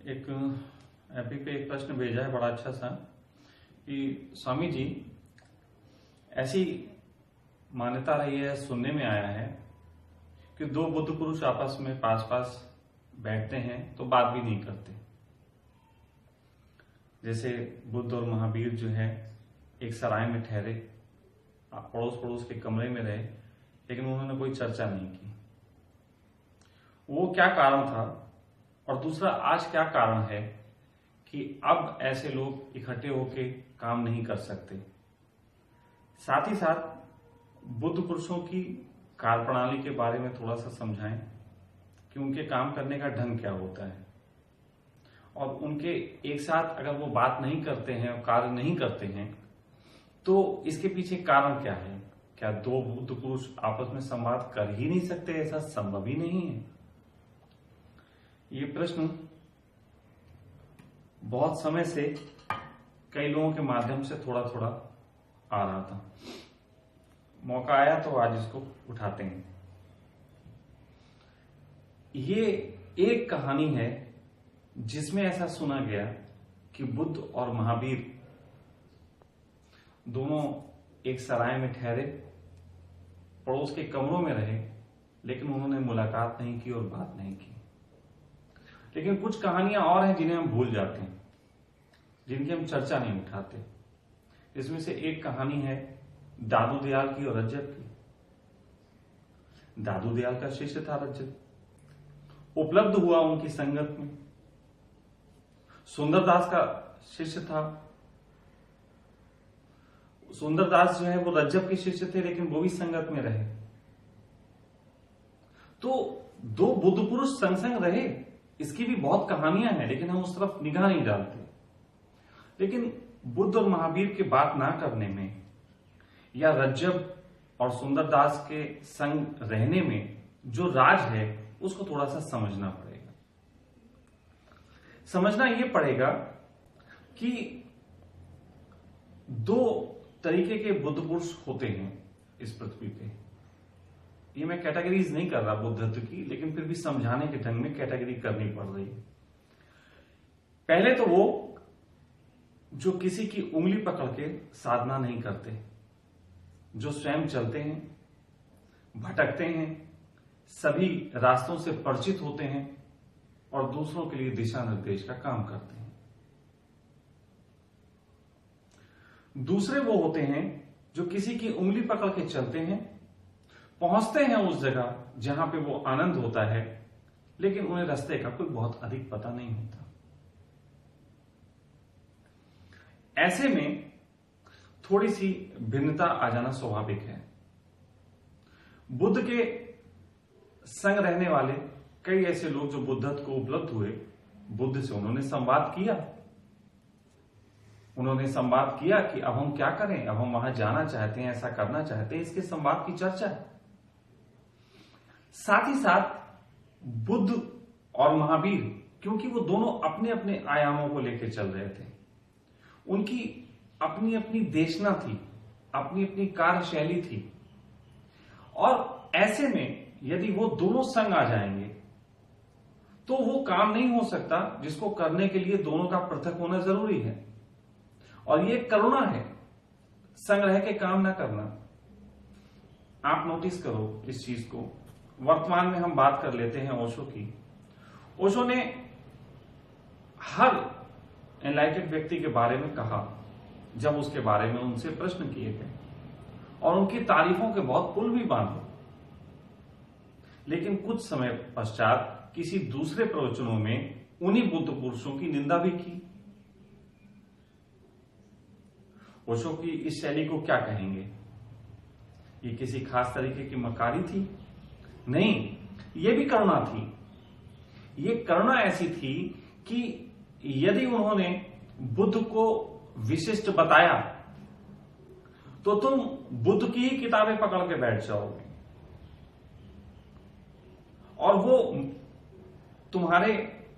एक एपी पे एक प्रश्न भेजा है बड़ा अच्छा सा कि स्वामी जी, ऐसी मान्यता रही है, सुनने में आया है कि दो बुद्ध पुरुष आपस में पास पास बैठते हैं तो बात भी नहीं करते। जैसे बुद्ध और महावीर जो है एक सराय में ठहरे, पड़ोस पड़ोस के कमरे में रहे, लेकिन उन्होंने कोई चर्चा नहीं की। वो क्या कारण था? और दूसरा, आज क्या कारण है कि अब ऐसे लोग इकट्ठे होकर काम नहीं कर सकते? साथ ही साथ बुद्ध पुरुषों की कार्यप्रणाली के बारे में थोड़ा सा समझाएं कि उनके काम करने का ढंग क्या होता है, और उनके एक साथ अगर वो बात नहीं करते हैं और कार्य नहीं करते हैं तो इसके पीछे कारण क्या है? क्या दो बुद्ध पुरुष आपस में संवाद कर ही नहीं सकते? ऐसा संभव ही नहीं है। ये प्रश्न बहुत समय से कई लोगों के माध्यम से थोड़ा थोड़ा आ रहा था, मौका आया तो आज इसको उठाते हैं। ये एक कहानी है जिसमें ऐसा सुना गया कि बुद्ध और महावीर दोनों एक सराय में ठहरे, पड़ोस के कमरों में रहे, लेकिन उन्होंने मुलाकात नहीं की और बात नहीं की। लेकिन कुछ कहानियां और हैं जिन्हें हम भूल जाते हैं, जिनकी हम चर्चा नहीं उठाते। इसमें से एक कहानी है दादू दयाल की और रज्जब की। दादू दयाल का शिष्य था रज्जब, उपलब्ध हुआ उनकी संगत में। सुंदरदास का शिष्य था। सुंदरदास जो है वो रज्जब के शिष्य थे, लेकिन वो भी संगत में रहे। तो दो बुद्ध पुरुष संग संग रहे, इसकी भी बहुत कहानियां हैं, लेकिन हम उस तरफ निगाह नहीं डालते। लेकिन बुद्ध और महावीर के बात ना करने में या रज्जब और सुंदरदास के संग रहने में जो राज है उसको थोड़ा सा समझना पड़ेगा। समझना यह पड़ेगा कि दो तरीके के बुद्ध पुरुष होते हैं इस पृथ्वी पे। ये मैं कैटेगरीज नहीं कर रहा बुद्धत्व की, लेकिन फिर भी समझाने के ढंग में कैटेगरी करनी पड़ रही है। पहले तो वो जो किसी की उंगली पकड़ के साधना नहीं करते, जो स्वयं चलते हैं, भटकते हैं, सभी रास्तों से परिचित होते हैं और दूसरों के लिए दिशा निर्देश का काम करते हैं। दूसरे वो होते हैं जो किसी की उंगली पकड़ के चलते हैं, पहुंचते हैं उस जगह जहां पे वो आनंद होता है, लेकिन उन्हें रास्ते का कोई बहुत अधिक पता नहीं होता। ऐसे में थोड़ी सी भिन्नता आ जाना स्वाभाविक है। बुद्ध के संग रहने वाले कई ऐसे लोग जो बुद्धत्व को उपलब्ध हुए, बुद्ध से उन्होंने संवाद किया। उन्होंने संवाद किया कि अब हम क्या करें, अब हम वहां जाना चाहते हैं, ऐसा करना चाहते हैं, इसके संवाद की चर्चा है। साथ ही साथ बुद्ध और महावीर, क्योंकि वो दोनों अपने अपने आयामों को लेकर चल रहे थे, उनकी अपनी अपनी देशना थी, अपनी अपनी कार्यशैली थी, और ऐसे में यदि वो दोनों संग आ जाएंगे तो वो काम नहीं हो सकता जिसको करने के लिए दोनों का पृथक होना जरूरी है। और ये करुणा है, संग रह के काम ना करना। आप नोटिस करो इस चीज को। वर्तमान में हम बात कर लेते हैं ओशो की। ओशो ने हर एनलाइटेड व्यक्ति के बारे में कहा जब उसके बारे में उनसे प्रश्न किए गए, और उनकी तारीफों के बहुत पुल भी बांधे। लेकिन कुछ समय पश्चात किसी दूसरे प्रवचनों में उन्हीं बुद्ध पुरुषों की निंदा भी की। ओशो की इस शैली को क्या कहेंगे? ये किसी खास तरीके की मकारी थी? नहीं, ये भी करुणा थी। ये करुणा ऐसी थी कि यदि उन्होंने बुद्ध को विशिष्ट बताया तो तुम बुद्ध की ही किताबें पकड़ के बैठ जाओगे, और वो तुम्हारे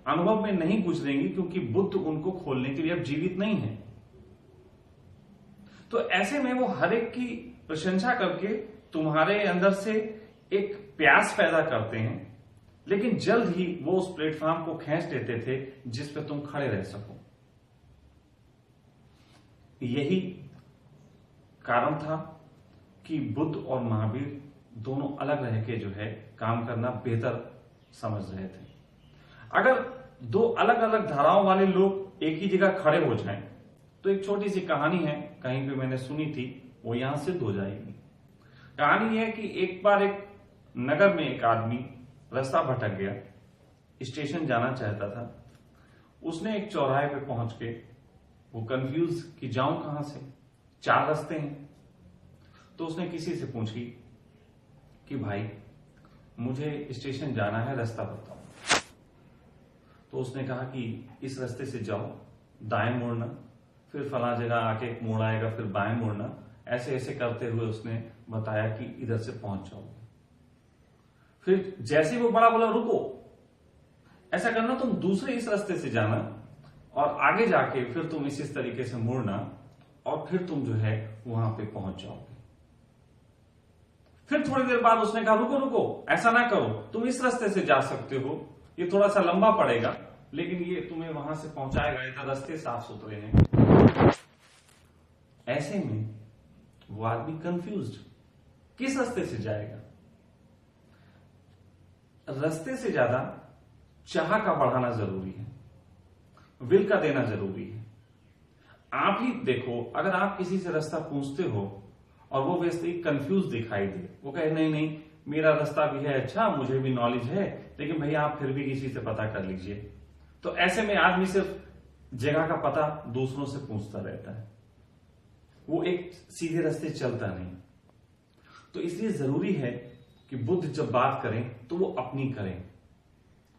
अनुभव में नहीं गुजरेंगी, क्योंकि बुद्ध उनको खोलने के लिए अब जीवित नहीं है। तो ऐसे में वो हर एक की प्रशंसा करके तुम्हारे अंदर से एक प्यास पैदा करते हैं लेकिन जल्द ही वो उस प्लेटफॉर्म को खींच लेते थे जिस पे तुम खड़े रह सको। यही कारण था कि बुद्ध और महावीर दोनों अलग रह के जो है काम करना बेहतर समझ रहे थे। अगर दो अलग अलग धाराओं वाले लोग एक ही जगह खड़े हो जाएं, तो एक छोटी सी कहानी है, कहीं पे मैंने सुनी थी, वो यहां सिद्ध हो जाएगी। कहानी है कि एक बार एक नगर में एक आदमी रास्ता भटक गया, स्टेशन जाना चाहता था। उसने एक चौराहे पे पहुंच के वो कंफ्यूज कि जाऊं कहां से, 4 रास्ते हैं। तो उसने किसी से पूछी कि भाई मुझे स्टेशन जाना है, रास्ता बताओ। तो उसने कहा कि इस रास्ते से जाओ, दाएं मुड़ना, फिर फला जगह आके एक मोड़ आएगा, फिर बाएं मुड़ना, ऐसे ऐसे करते हुए उसने बताया कि इधर से पहुंच जाओगे। फिर जैसे वो बड़ा बोला रुको, ऐसा करना, तुम दूसरे इस रास्ते से जाना और आगे जाके फिर तुम इस तरीके से मुड़ना और फिर तुम जो है वहां पे पहुंच जाओगे। फिर थोड़ी देर बाद उसने कहा रुको रुको, ऐसा ना करो, तुम इस रास्ते से जा सकते हो, ये थोड़ा सा लंबा पड़ेगा लेकिन ये तुम्हें वहां से पहुंचाएगा, इधर रास्ते साफ सुथरे हैं। ऐसे में वो आदमी कंफ्यूज्ड, किस रास्ते से जाएगा। रास्ते से ज्यादा चाह का बढ़ाना जरूरी है, विल का देना जरूरी है। आप ही देखो, अगर आप किसी से रास्ता पूछते हो और वो व्यक्ति कंफ्यूज दिखाई दे, वो कहे नहीं नहीं मेरा रास्ता भी है, अच्छा मुझे भी नॉलेज है, लेकिन भैया आप फिर भी किसी से पता कर लीजिए, तो ऐसे में आदमी सिर्फ जगह का पता दूसरों से पूछता रहता है, वो एक सीधे रास्ते चलता नहीं। तो इसलिए जरूरी है कि बुद्ध जब बात करें तो वो अपनी करें।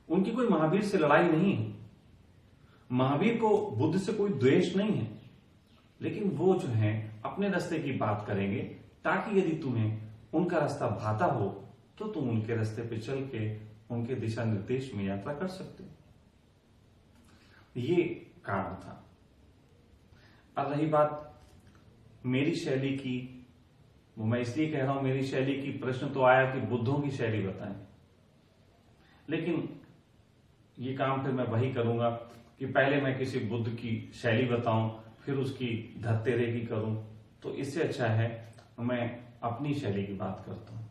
उनकी कोई महावीर से लड़ाई नहीं है, महावीर को बुद्ध से कोई द्वेष नहीं है, लेकिन वो जो है अपने रास्ते की बात करेंगे, ताकि यदि तुम्हें उनका रास्ता भाता हो तो तुम उनके रास्ते पे चल के उनके दिशा निर्देश में यात्रा कर सकते हो। ये कारण था। अब रही बात मेरी शैली की, वो मैं इसलिए कह रहा हूं मेरी शैली की, प्रश्न तो आया कि बुद्धों की शैली बताएं, लेकिन ये काम फिर मैं वही करूंगा कि पहले मैं किसी बुद्ध की शैली बताऊं, फिर उसकी धत्तेरे की करूं, तो इससे अच्छा है मैं अपनी शैली की बात करता हूं।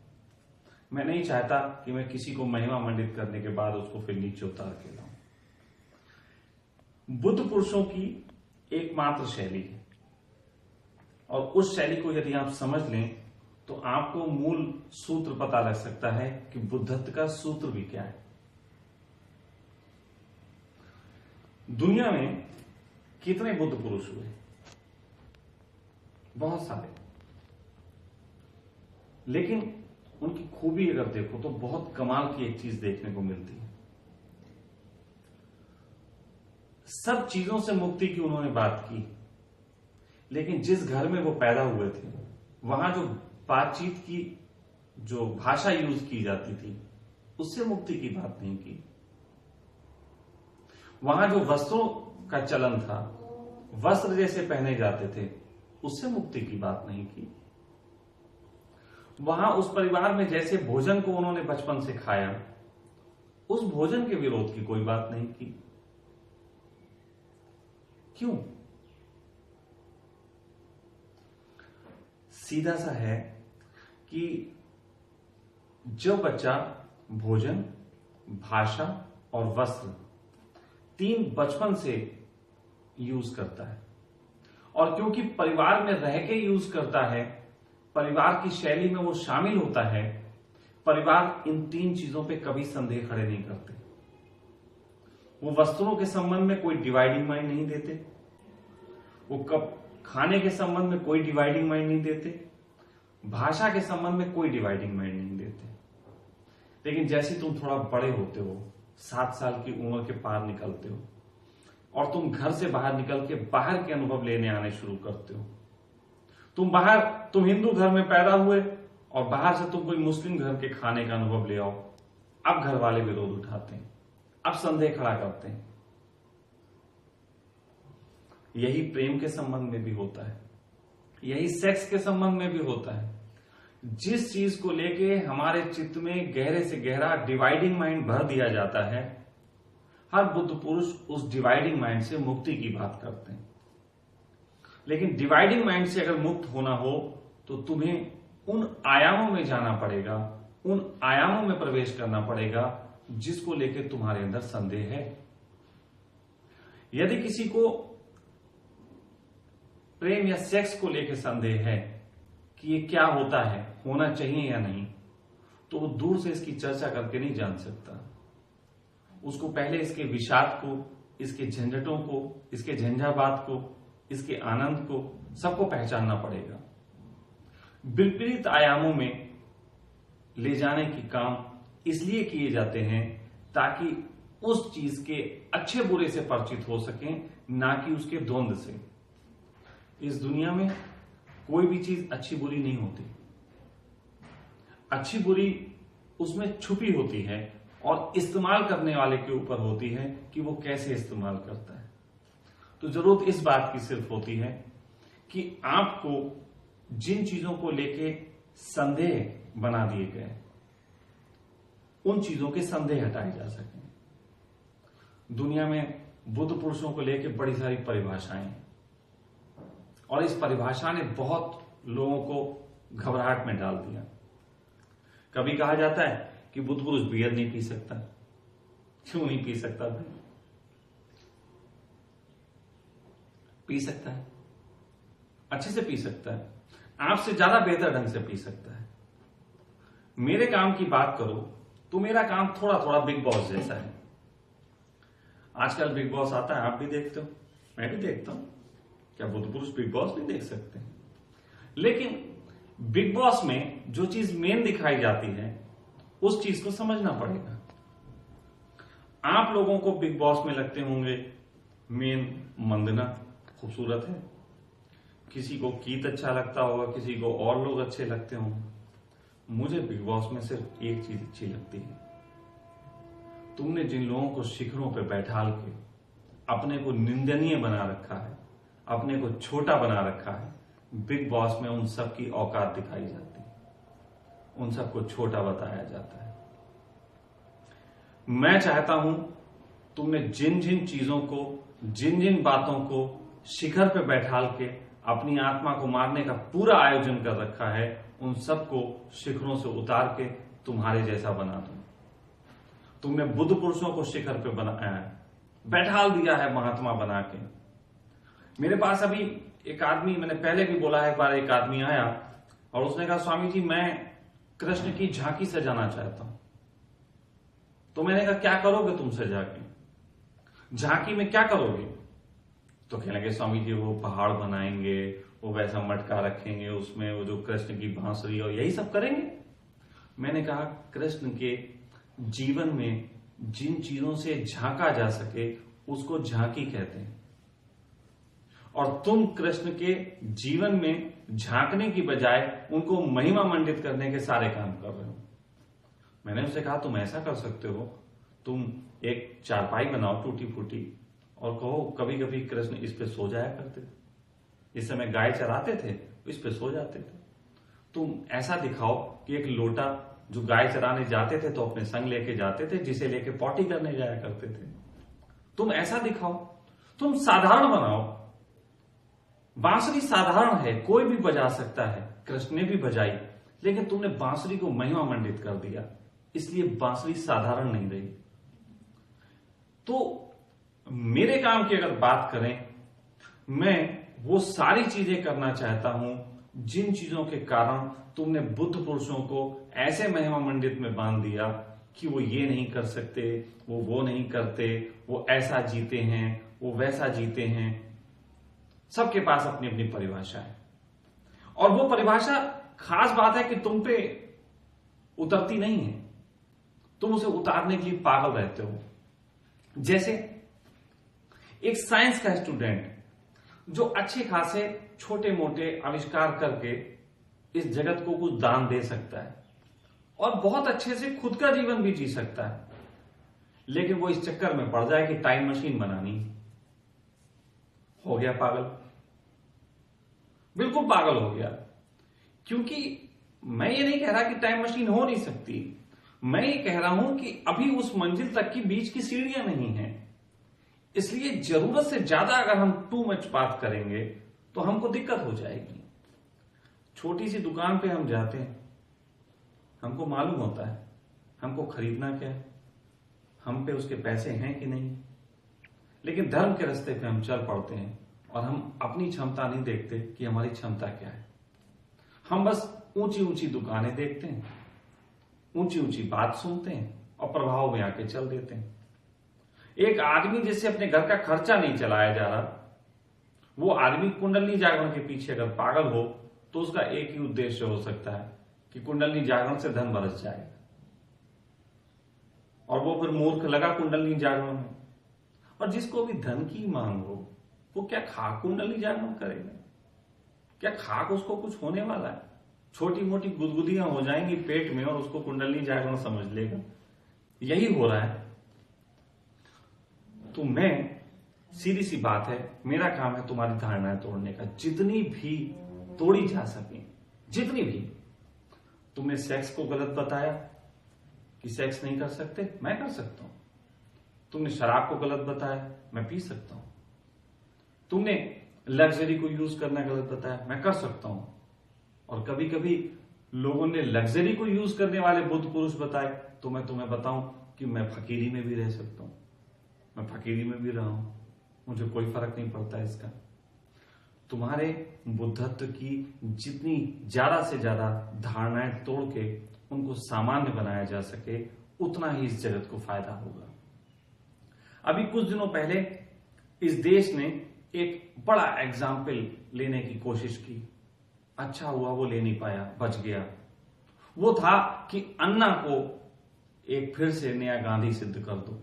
मैं नहीं चाहता कि मैं किसी को महिमा मंडित करने के बाद उसको फिर नीचे उतार के लाऊं। बुद्ध पुरुषों की एकमात्र शैली है, और उस शैली को यदि आप समझ लें तो आपको मूल सूत्र पता लग सकता है कि बुद्धत्व का सूत्र भी क्या है। दुनिया में कितने बुद्ध पुरुष हुए? बहुत सारे, लेकिन उनकी खूबी अगर देखो तो बहुत कमाल की एक चीज देखने को मिलती है। सब चीजों से मुक्ति की उन्होंने बात की, लेकिन जिस घर में वो पैदा हुए थे वहां जो बातचीत की जो भाषा यूज की जाती थी उससे मुक्ति की बात नहीं की। वहां जो वस्त्रों का चलन था, वस्त्र जैसे पहने जाते थे, उससे मुक्ति की बात नहीं की। वहां उस परिवार में जैसे भोजन को उन्होंने बचपन से खाया, उस भोजन के विरोध की कोई बात नहीं की। क्यों? सीधा सा है कि जो बच्चा भोजन, भाषा और वस्त्र 3 बचपन से यूज करता है, और क्योंकि परिवार में रह के यूज करता है, परिवार की शैली में वो शामिल होता है, परिवार इन 3 चीजों पे कभी संदेह खड़े नहीं करते। वो वस्त्रों के संबंध में कोई डिवाइडिंग माइंड नहीं देते, वो कब खाने के संबंध में कोई डिवाइडिंग माइंड नहीं देते, भाषा के संबंध में कोई डिवाइडिंग माइंड नहीं देते। लेकिन जैसे तुम थोड़ा बड़े होते हो, 7 साल की उम्र के पार निकलते हो और तुम घर से बाहर निकल के बाहर के अनुभव लेने आने शुरू करते हो, तुम हिंदू घर में पैदा हुए और बाहर से तुम कोई मुस्लिम घर के खाने का अनुभव ले आओ, अब घर वाले विरोध उठाते हैं, अब संदेह खड़ा करते हैं। यही प्रेम के संबंध में भी होता है, यही सेक्स के संबंध में भी होता है। जिस चीज को लेके हमारे चित्त में गहरे से गहरा डिवाइडिंग माइंड भर दिया जाता है, हर बुद्ध पुरुष उस डिवाइडिंग माइंड से मुक्ति की बात करते हैं। लेकिन डिवाइडिंग माइंड से अगर मुक्त होना हो तो तुम्हें उन आयामों में जाना पड़ेगा, उन आयामों में प्रवेश करना पड़ेगा जिसको लेकर तुम्हारे अंदर संदेह है। यदि किसी को प्रेम या सेक्स को लेकर संदेह है कि ये क्या होता है, होना चाहिए या नहीं, तो वो दूर से इसकी चर्चा करके नहीं जान सकता। उसको पहले इसके विषाद को, इसके झंझटों को, इसके झंझावात को, इसके आनंद को, सबको पहचानना पड़ेगा। विपरीत आयामों में ले जाने की काम इसलिए किए जाते हैं ताकि उस चीज के अच्छे बुरे से परिचित हो सकें, ना कि उसके द्वंद से। इस दुनिया में कोई भी चीज अच्छी बुरी नहीं होती। अच्छी बुरी उसमें छुपी होती है और इस्तेमाल करने वाले के ऊपर होती है कि वो कैसे इस्तेमाल करता है। तो जरूरत इस बात की सिर्फ होती है कि आपको जिन चीजों को लेके संदेह बना दिए गए, उन चीजों के संदेह हटाए जा सकें। दुनिया में बुद्ध पुरुषों को लेके बड़ी सारी परिभाषाएं हैं और इस परिभाषा ने बहुत लोगों को घबराहट में डाल दिया। कभी कहा जाता है कि बुद्ध पुरुष बियर नहीं पी सकता। क्यों नहीं पी सकता भाई? पी सकता है, अच्छे से पी सकता है, आपसे ज्यादा बेहतर ढंग से पी सकता है। मेरे काम की बात करो तो मेरा काम थोड़ा थोड़ा बिग बॉस जैसा है। आजकल बिग बॉस आता है, आप भी देखते हो, मैं भी देखता हूं। क्या बुद्ध पुरुष बिग बॉस नहीं देख सकते? लेकिन बिग बॉस में जो चीज मेन दिखाई जाती है उस चीज को समझना पड़ेगा। आप लोगों को बिग बॉस में लगते होंगे मेन मंदना खूबसूरत है, किसी को कीत अच्छा लगता होगा, किसी को और लोग अच्छे लगते होंगे। मुझे बिग बॉस में सिर्फ एक चीज अच्छी लगती है, तुमने जिन लोगों को शिखरों पे बैठाल के अपने को निंदनीय बना रखा है, अपने को छोटा बना रखा है, बिग बॉस में उन सब की औकात दिखाई जाती है, उन सबको छोटा बताया जाता है। मैं चाहता हूं तुमने जिन जिन चीजों को, जिन जिन बातों को शिखर पे बैठाल के अपनी आत्मा को मारने का पूरा आयोजन कर रखा है, उन सबको शिखरों से उतार के तुम्हारे जैसा बना दूं। तुमने बुद्ध पुरुषों को शिखर पे बनाया है, बैठाल दिया है महात्मा बना के। मेरे पास अभी एक आदमी, मैंने पहले भी बोला है, एक बार एक आदमी आया और उसने कहा स्वामी जी मैं कृष्ण की झांकी सजाना चाहता हूं। तो मैंने कहा क्या करोगे तुम सजा के? झांकी में क्या करोगे? तो कहने लगे स्वामी जी वो पहाड़ बनाएंगे, वो वैसा मटका रखेंगे, उसमें वो जो कृष्ण की बांसुरी और यही सब करेंगे। मैंने कहा कृष्ण के जीवन में जिन चीजों से झांका जा सके उसको झांकी कहते हैं, और तुम कृष्ण के जीवन में झांकने की बजाय उनको महिमा मंडित करने के सारे काम कर रहे हो। मैंने उससे कहा तुम ऐसा कर सकते हो, तुम एक चारपाई बनाओ टूटी फूटी और कहो कभी कभी कृष्ण इस पे सो जाया करते थे, इस समय गाय चराते थे इस पे सो जाते थे। तुम ऐसा दिखाओ कि एक लोटा जो गाय चराने जाते थे तो अपने संग लेके जाते थे, जिसे लेके पॉटी करने जाया करते थे। तुम ऐसा दिखाओ, तुम साधारण बनाओ। बांसुरी साधारण है, कोई भी बजा सकता है, कृष्ण ने भी बजाई, लेकिन तुमने बांसुरी को महिमा मंडित कर दिया, इसलिए बांसुरी साधारण नहीं रही। तो मेरे काम की अगर बात करें, मैं वो सारी चीजें करना चाहता हूं जिन चीजों के कारण तुमने बुद्ध पुरुषों को ऐसे महिमा मंडित में बांध दिया कि वो ये नहीं कर सकते, वो नहीं करते, वो ऐसा जीते हैं, वो वैसा जीते हैं। सबके पास अपनी अपनी परिभाषा है और वो परिभाषा खास बात है कि तुम पे उतरती नहीं है, तुम उसे उतारने के लिए पागल रहते हो। जैसे एक साइंस का स्टूडेंट जो अच्छे खासे छोटे मोटे आविष्कार करके इस जगत को कुछ दान दे सकता है और बहुत अच्छे से खुद का जीवन भी जी सकता है, लेकिन वो इस चक्कर में पड़ जाए कि टाइम मशीन बनानी, हो गया पागल, बिल्कुल पागल हो गया। क्योंकि मैं ये नहीं कह रहा कि टाइम मशीन हो नहीं सकती, मैं ये कह रहा हूं कि अभी उस मंजिल तक की बीच की सीढ़ियां नहीं है। इसलिए जरूरत से ज्यादा अगर हम टू मच बात करेंगे तो हमको दिक्कत हो जाएगी। छोटी सी दुकान पे हम जाते हैं, हमको मालूम होता है हमको खरीदना क्या है, हम पे उसके पैसे हैं कि नहीं, लेकिन धर्म के रास्ते पे हम चल पड़ते हैं और हम अपनी क्षमता नहीं देखते कि हमारी क्षमता क्या है। हम बस ऊंची ऊंची दुकानें देखते हैं, ऊंची ऊंची बात सुनते हैं और प्रभाव में आके चल देते हैं। एक आदमी जिससे अपने घर का खर्चा नहीं चलाया जा रहा, वो आदमी कुंडली जागरण के पीछे अगर पागल हो तो उसका एक ही उद्देश्य हो सकता है कि कुंडली जागरण से धन बरस जाएगा, और वो फिर मूर्ख लगा कुंडली जागरण में। और जिसको भी धन की मांग हो वो क्या खाक कुंडली जागरण करेगा? क्या खाक उसको कुछ होने वाला है? छोटी मोटी गुदगुदियां हो जाएंगी पेट में और उसको कुंडली जागरण समझ लेगा। यही हो रहा है। तो मैं, सीधी सी बात है, मेरा काम है तुम्हारी धारणाएं तोड़ने का, जितनी भी तोड़ी जा सके, जितनी भी। तुमने सेक्स को गलत बताया कि सेक्स नहीं कर सकते, मैं कर सकता हूं। तुमने शराब को गलत बताया, मैं पी सकता हूं। तुमने लग्जरी को यूज करना गलत बताया, मैं कर सकता हूं। और कभी कभी लोगों ने लग्जरी को यूज करने वाले बुद्ध पुरुष बताए, तो मैं तुम्हें बताऊं कि मैं फकीरी में भी रह सकता हूं। मैं फकीरी में भी रहा हूं, मुझे कोई फर्क नहीं पड़ता इसका। तुम्हारे बुद्धत्व की जितनी ज्यादा से ज्यादा धारणाएं तोड़ के उनको सामान्य बनाया जा सके, उतना ही इस जगत को फायदा होगा। अभी कुछ दिनों पहले इस देश ने एक बड़ा एग्जाम्पल लेने की कोशिश की, अच्छा हुआ वो ले नहीं पाया, बच गया। वो था कि अन्ना को एक फिर से नया गांधी सिद्ध कर दो।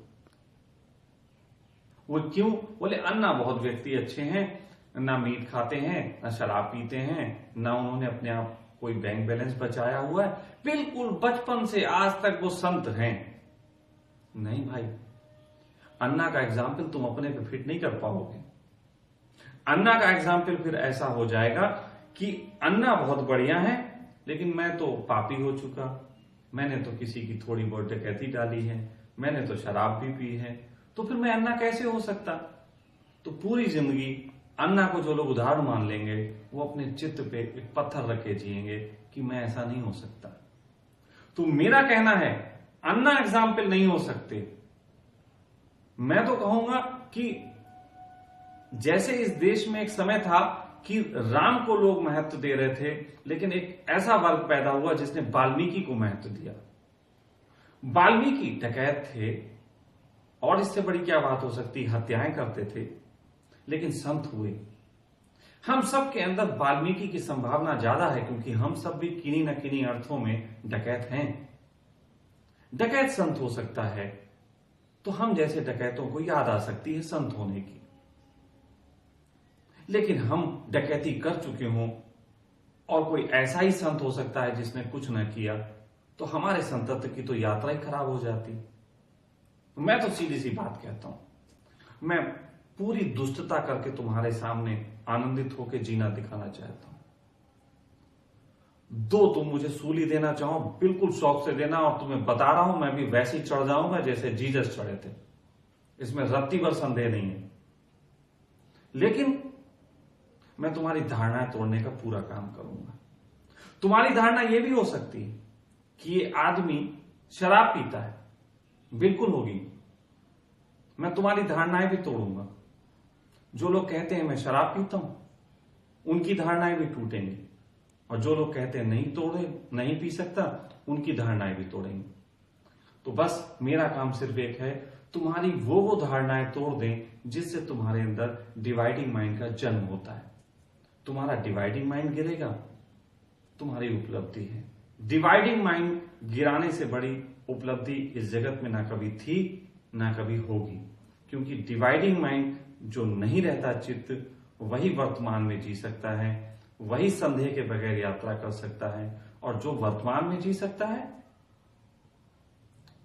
वो क्यों? बोले अन्ना बहुत व्यक्ति अच्छे हैं, ना मीट खाते हैं, ना शराब पीते हैं, ना उन्होंने अपने आप कोई बैंक बैलेंस बचाया हुआ है, बिल्कुल बचपन से आज तक वो संत हैं। नहीं भाई, अन्ना का एग्जाम्पल तुम अपने पे फिट नहीं कर पाओगे। अन्ना का एग्जाम्पल फिर ऐसा हो जाएगा कि अन्ना बहुत बढ़िया है, लेकिन मैं तो पापी हो चुका, मैंने तो किसी की थोड़ी बहुत डकैती डाली है, मैंने तो शराब भी पी है, तो फिर मैं अन्ना कैसे हो सकता? तो पूरी जिंदगी अन्ना को जो लोग उदाहरण मान लेंगे, वो अपने चित्त पे एक पत्थर रखे जिएंगे कि मैं ऐसा नहीं हो सकता। तो मेरा कहना है अन्ना एग्जाम्पल नहीं हो सकते। मैं तो कहूंगा कि जैसे इस देश में एक समय था कि राम को लोग महत्व दे रहे थे, लेकिन एक ऐसा वर्ग पैदा हुआ जिसने वाल्मीकि को महत्व दिया। वाल्मीकि डकैत थे, और इससे बड़ी क्या बात हो सकती, हत्याएं करते थे, लेकिन संत हुए। हम सब के अंदर वाल्मीकि की संभावना ज्यादा है, क्योंकि हम सब भी किन्हीं न किन्हीं अर्थों में डकैत हैं। डकैत संत हो सकता है, तो हम जैसे डकैतों को याद आ सकती है संत होने की। लेकिन हम डकैती कर चुके हों और कोई ऐसा ही संत हो सकता है जिसने कुछ न किया, तो हमारे संतत्व की तो यात्रा ही खराब हो जाती। मैं तो सीधी सी बात कहता हूं, मैं पूरी दुष्टता करके तुम्हारे सामने आनंदित होकर जीना दिखाना चाहता हूं। दो तुम मुझे सूली देना चाहो, बिल्कुल शौक से देना, और तुम्हें बता रहा हूं मैं भी वैसे ही चढ़ जाऊंगा जैसे जीसस चढ़े थे, इसमें रत्ती भर संदेह नहीं है। लेकिन मैं तुम्हारी धारणाएं तोड़ने का पूरा काम करूंगा। तुम्हारी धारणा यह भी हो सकती है कि ये आदमी शराब पीता है, बिल्कुल होगी। मैं तुम्हारी धारणाएं भी तोड़ूंगा। जो लोग कहते हैं मैं शराब पीता हूं, उनकी धारणाएं भी टूटेंगी, और जो लोग कहते हैं नहीं पी सकता, उनकी धारणाएं भी तोड़ेंगे। तो बस मेरा काम सिर्फ एक है, तुम्हारी वो धारणाएं तोड़ दें जिससे तुम्हारे अंदर डिवाइडिंग माइंड का जन्म होता है। तुम्हारा डिवाइडिंग माइंड गिरेगा, तुम्हारी उपलब्धि है। डिवाइडिंग माइंड गिराने से बड़ी उपलब्धि इस जगत में ना कभी थी ना कभी होगी, क्योंकि डिवाइडिंग माइंड जो नहीं रहता चित्त, वही वर्तमान में जी सकता है, वही संदेह के बगैर यात्रा कर सकता है, और जो वर्तमान में जी सकता है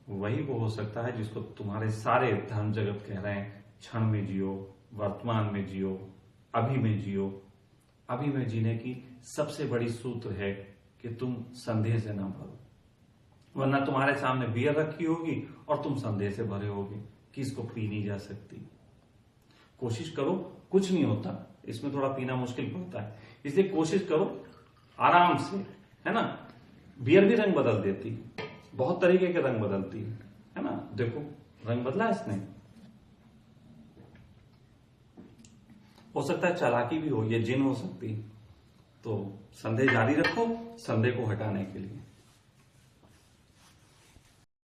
वही वो हो सकता है जिसको तुम्हारे सारे धर्म जगत कह रहे हैं, क्षण में जियो, वर्तमान में जियो, अभी में जियो। अभी में जीने की सबसे बड़ी सूत्र है कि कि तुम संदेह से ना भरो, वरना तुम्हारे सामने बियर रखी होगी और तुम संदेह से भरे होगे कि इसको पी नहीं जा सकती। कोशिश करो, कुछ नहीं होता, इसमें थोड़ा पीना मुश्किल पड़ता है, इसलिए कोशिश करो आराम से, है ना। बियर भी रंग बदल देती है, बहुत तरीके के रंग बदलती है ना। देखो रंग बदला इसने, हो सकता है चालाकी भी हो, ये जिन हो सकती। तो संदेह जारी रखो संदेह को हटाने के लिए।